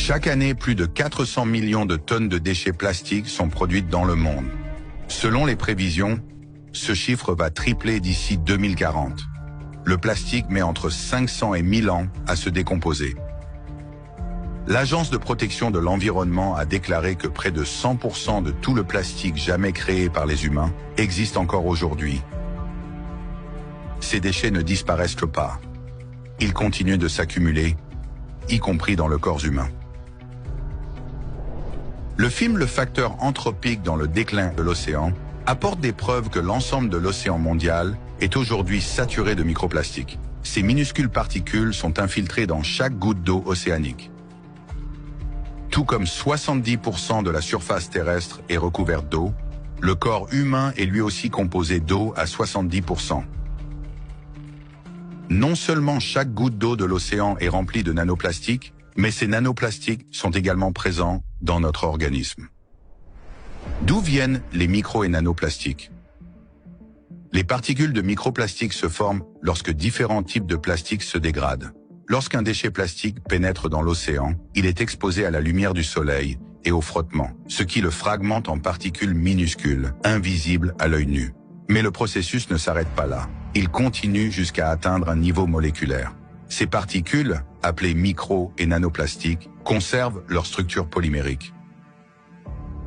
Chaque année, plus de 400 millions de tonnes de déchets plastiques sont produites dans le monde. Selon les prévisions, ce chiffre va tripler d'ici 2040. Le plastique met entre 500 et 1000 ans à se décomposer. L'Agence de protection de l'environnement a déclaré que près de 100% de tout le plastique jamais créé par les humains existe encore aujourd'hui. Ces déchets ne disparaissent pas. Ils continuent de s'accumuler, y compris dans le corps humain. Le film Le facteur anthropique dans le déclin de l'océan apporte des preuves que l'ensemble de l'océan mondial est aujourd'hui saturé de microplastiques. Ces minuscules particules sont infiltrées dans chaque goutte d'eau océanique. Tout comme 70% de la surface terrestre est recouverte d'eau, le corps humain est lui aussi composé d'eau à 70%. Non seulement chaque goutte d'eau de l'océan est remplie de nanoplastiques, mais ces nanoplastiques sont également présents dans notre organisme. D'où viennent les micro- et nanoplastiques? Les particules de microplastiques se forment lorsque différents types de plastiques se dégradent. Lorsqu'un déchet plastique pénètre dans l'océan, il est exposé à la lumière du soleil et au frottement, ce qui le fragmente en particules minuscules, invisibles à l'œil nu. Mais le processus ne s'arrête pas là. Il continue jusqu'à atteindre un niveau moléculaire. Ces particules, appelées micro- et nanoplastiques, conservent leur structure polymérique.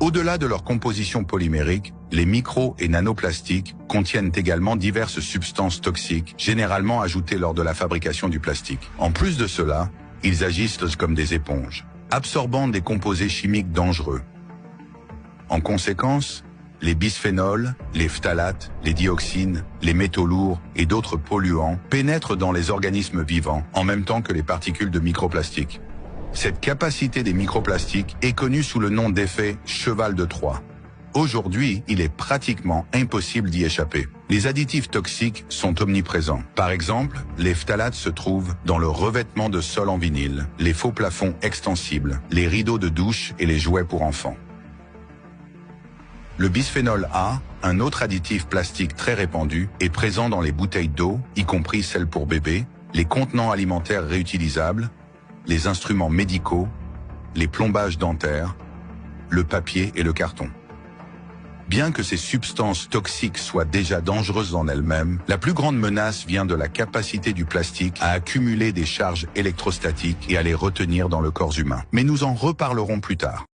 Au-delà de leur composition polymérique, les micro- et nanoplastiques contiennent également diverses substances toxiques, généralement ajoutées lors de la fabrication du plastique. En plus de cela, ils agissent comme des éponges, absorbant des composés chimiques dangereux. En conséquence, les bisphénols, les phtalates, les dioxines, les métaux lourds et d'autres polluants pénètrent dans les organismes vivants en même temps que les particules de microplastiques. Cette capacité des microplastiques est connue sous le nom d'effet cheval de Troie. Aujourd'hui, il est pratiquement impossible d'y échapper. Les additifs toxiques sont omniprésents. Par exemple, les phtalates se trouvent dans le revêtement de sol en vinyle, les faux plafonds extensibles, les rideaux de douche et les jouets pour enfants. Le bisphénol A, un autre additif plastique très répandu, est présent dans les bouteilles d'eau, y compris celles pour bébés, les contenants alimentaires réutilisables, les instruments médicaux, les plombages dentaires, le papier et le carton. Bien que ces substances toxiques soient déjà dangereuses en elles-mêmes, la plus grande menace vient de la capacité du plastique à accumuler des charges électrostatiques et à les retenir dans le corps humain. Mais nous en reparlerons plus tard.